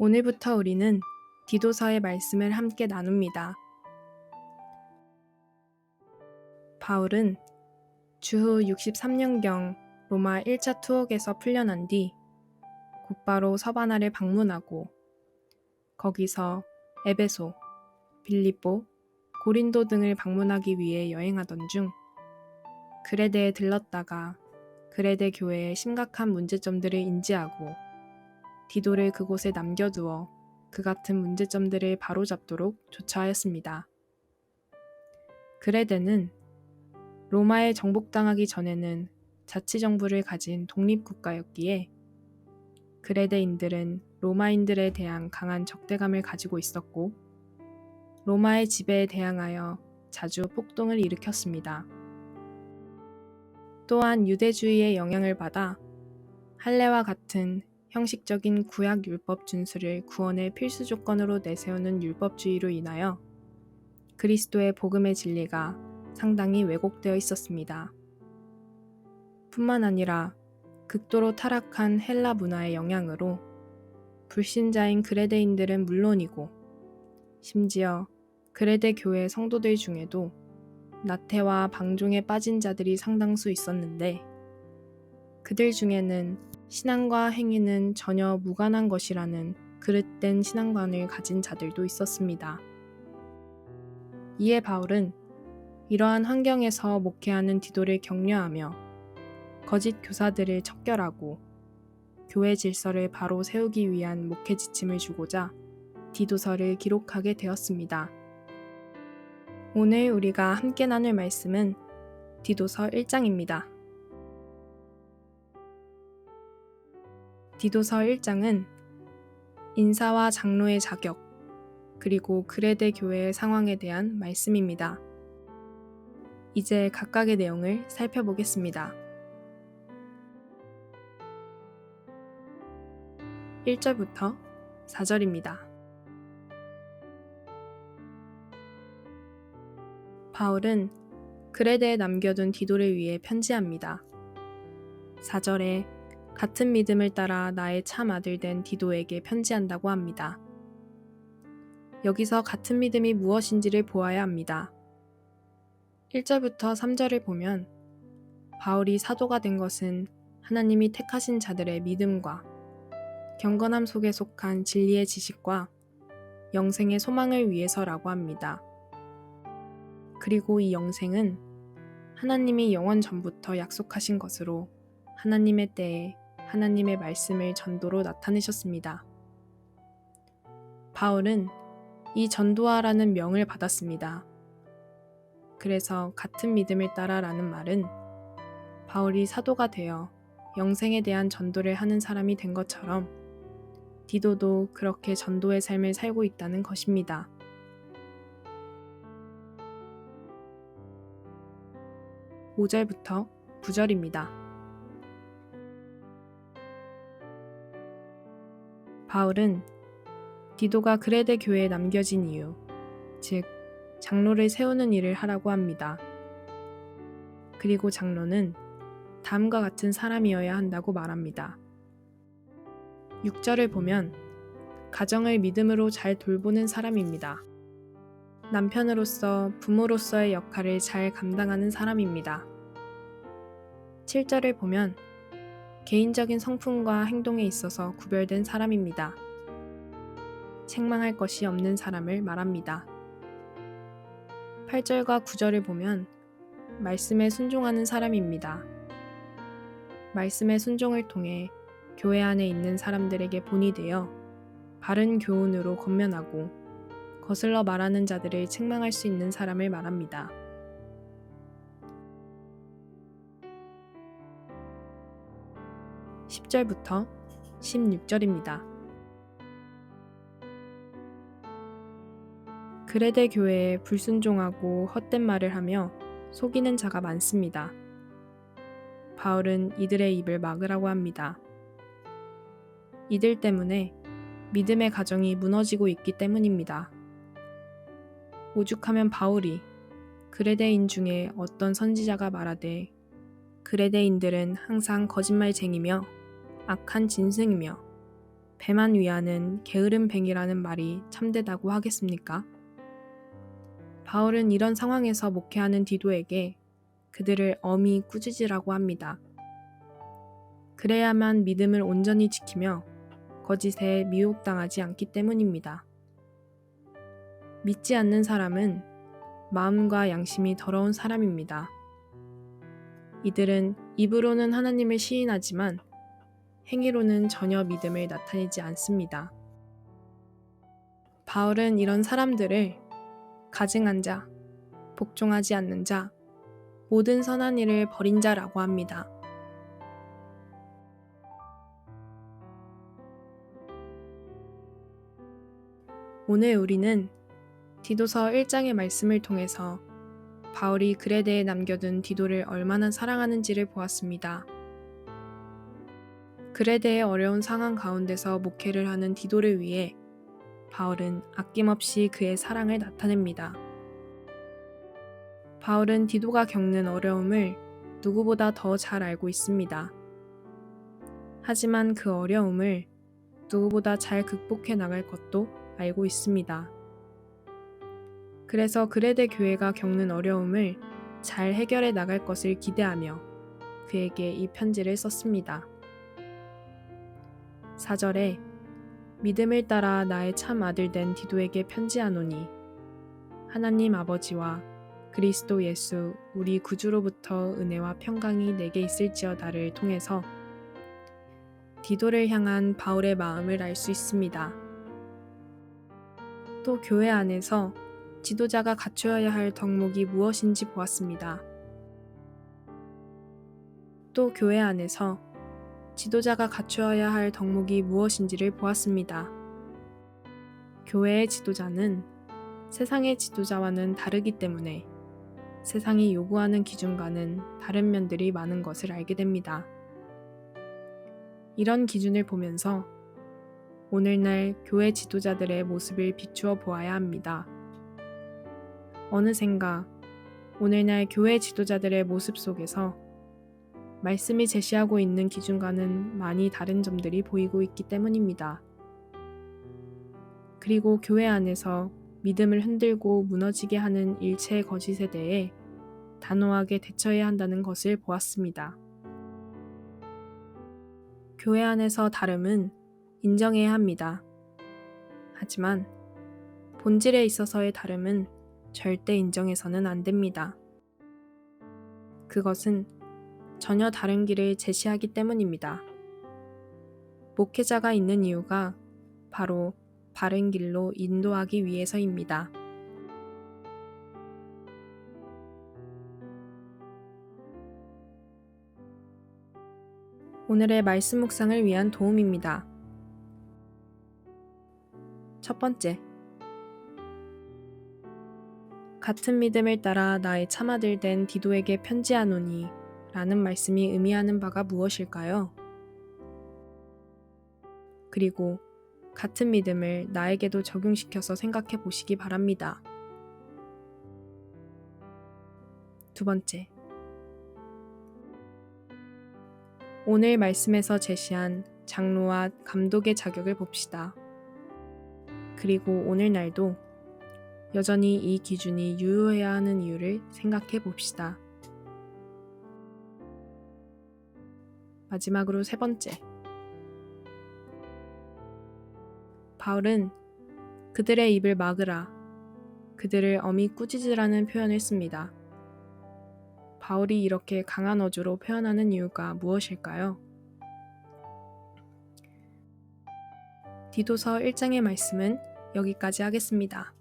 오늘부터 우리는 디도서의 말씀을 함께 나눕니다. 바울은 주후 63년경 로마 1차 투옥에서 풀려난 뒤 곧바로 서바나를 방문하고 거기서 에베소, 빌립보, 고린도 등을 방문하기 위해 여행하던 중 그레데에 들렀다가 그레데 교회의 심각한 문제점들을 인지하고 디도를 그곳에 남겨두어 그 같은 문제점들을 바로잡도록 조처하였습니다. 그레데는 로마에 정복당하기 전에는 자치정부를 가진 독립국가였기에 그레데인들은 로마인들에 대한 강한 적대감을 가지고 있었고 로마의 지배에 대항하여 자주 폭동을 일으켰습니다. 또한 유대주의의 영향을 받아 할례와 같은 형식적인 구약 율법 준수를 구원의 필수 조건으로 내세우는 율법주의로 인하여 그리스도의 복음의 진리가 상당히 왜곡되어 있었습니다. 뿐만 아니라 극도로 타락한 헬라 문화의 영향으로 불신자인 그레데인들은 물론이고 심지어 그레데 교회 성도들 중에도 나태와 방종에 빠진 자들이 상당수 있었는데 그들 중에는 신앙과 행위는 전혀 무관한 것이라는 그릇된 신앙관을 가진 자들도 있었습니다. 이에 바울은 이러한 환경에서 목회하는 디도를 격려하며 거짓 교사들을 척결하고 교회 질서를 바로 세우기 위한 목회 지침을 주고자 디도서를 기록하게 되었습니다. 오늘 우리가 함께 나눌 말씀은 디도서 1장입니다. 디도서 1장은 인사와 장로의 자격, 그리고 그레데 교회의 상황에 대한 말씀입니다. 이제 각각의 내용을 살펴보겠습니다. 1절부터 4절입니다. 바울은 그레데에 남겨둔 디도를 위해 편지합니다. 4절에 같은 믿음을 따라 나의 참 아들 된 디도에게 편지한다고 합니다. 여기서 같은 믿음이 무엇인지를 보아야 합니다. 1절부터 3절을 보면 바울이 사도가 된 것은 하나님이 택하신 자들의 믿음과 경건함 속에 속한 진리의 지식과 영생의 소망을 위해서라고 합니다. 그리고 이 영생은 하나님이 영원 전부터 약속하신 것으로 하나님의 때에 하나님의 말씀을 전도로 나타내셨습니다. 바울은 이 전도하라는 명을 받았습니다. 그래서 같은 믿음을 따라라는 말은 바울이 사도가 되어 영생에 대한 전도를 하는 사람이 된 것처럼 디도도 그렇게 전도의 삶을 살고 있다는 것입니다. 5절부터 9절입니다. 바울은 디도가 그레데 교회에 남겨진 이유, 즉 장로를 세우는 일을 하라고 합니다. 그리고 장로는 다음과 같은 사람이어야 한다고 말합니다. 6절을 보면 가정을 믿음으로 잘 돌보는 사람입니다. 남편으로서 부모로서의 역할을 잘 감당하는 사람입니다. 7절을 보면 개인적인 성품과 행동에 있어서 구별된 사람입니다. 책망할 것이 없는 사람을 말합니다. 8절과 9절을 보면 말씀에 순종하는 사람입니다. 말씀의 순종을 통해 교회 안에 있는 사람들에게 본이 되어 바른 교훈으로 권면하고 거슬러 말하는 자들을 책망할 수 있는 사람을 말합니다. 10절부터 16절입니다. 그레데 교회에 불순종하고 헛된 말을 하며 속이는 자가 많습니다. 바울은 이들의 입을 막으라고 합니다. 이들 때문에 믿음의 가정이 무너지고 있기 때문입니다. 오죽하면 바울이 그레데인 중에 어떤 선지자가 말하되 그레데인들은 항상 거짓말쟁이며 악한 짐승이며 배만 위하는 게으른 뱅이라는 말이 참되다고 하겠습니까? 바울은 이런 상황에서 목회하는 디도에게 그들을 엄히 꾸짖으라고 합니다. 그래야만 믿음을 온전히 지키며 거짓에 미혹당하지 않기 때문입니다. 믿지 않는 사람은 마음과 양심이 더러운 사람입니다. 이들은 입으로는 하나님을 시인하지만 행위로는 전혀 믿음을 나타내지 않습니다. 바울은 이런 사람들을 가증한 자, 복종하지 않는 자, 모든 선한 일을 버린 자라고 합니다. 오늘 우리는 디도서 1장의 말씀을 통해서 바울이 그레데에 남겨둔 디도를 얼마나 사랑하는지를 보았습니다. 그레데의 어려운 상황 가운데서 목회를 하는 디도를 위해 바울은 아낌없이 그의 사랑을 나타냅니다. 바울은 디도가 겪는 어려움을 누구보다 더 잘 알고 있습니다. 하지만 그 어려움을 누구보다 잘 극복해 나갈 것도 알고 있습니다. 그래서 그레데 교회가 겪는 어려움을 잘 해결해 나갈 것을 기대하며 그에게 이 편지를 썼습니다. 4절에 믿음을 따라 나의 참 아들 된 디도에게 편지하노니 하나님 아버지와 그리스도 예수 우리 구주로부터 은혜와 평강이 내게 있을지어다를 통해서 디도를 향한 바울의 마음을 알 수 있습니다. 또 교회 안에서 지도자가 갖추어야 할 덕목이 무엇인지 보았습니다. 또 교회 안에서 지도자가 갖추어야 할 덕목이 무엇인지를 보았습니다. 교회의 지도자는 세상의 지도자와는 다르기 때문에 세상이 요구하는 기준과는 다른 면들이 많은 것을 알게 됩니다. 이런 기준을 보면서 오늘날 교회 지도자들의 모습을 비추어 보아야 합니다. 어느샌가 오늘날 교회 지도자들의 모습 속에서 말씀이 제시하고 있는 기준과는 많이 다른 점들이 보이고 있기 때문입니다. 그리고 교회 안에서 믿음을 흔들고 무너지게 하는 일체의 거짓에 대해 단호하게 대처해야 한다는 것을 보았습니다. 교회 안에서 다름은 인정해야 합니다. 하지만 본질에 있어서의 다름은 절대 인정해서는 안 됩니다. 그것은 전혀 다른 길을 제시하기 때문입니다. 목회자가 있는 이유가 바로 바른 길로 인도하기 위해서입니다. 오늘의 말씀 묵상을 위한 도움입니다. 첫 번째, 같은 믿음을 따라 나의 참아들 된 디도에게 편지하노니 라는 말씀이 의미하는 바가 무엇일까요? 그리고 같은 믿음을 나에게도 적용시켜서 생각해 보시기 바랍니다. 두 번째, 오늘 말씀에서 제시한 장로와 감독의 자격을 봅시다. 그리고 오늘날도 여전히 이 기준이 유효해야 하는 이유를 생각해 봅시다. 마지막으로 세 번째, 바울은 그들의 입을 막으라, 그들을 엄히 꾸짖으라는 표현을 씁니다. 바울이 이렇게 강한 어조로 표현하는 이유가 무엇일까요? 디도서 1장의 말씀은 여기까지 하겠습니다.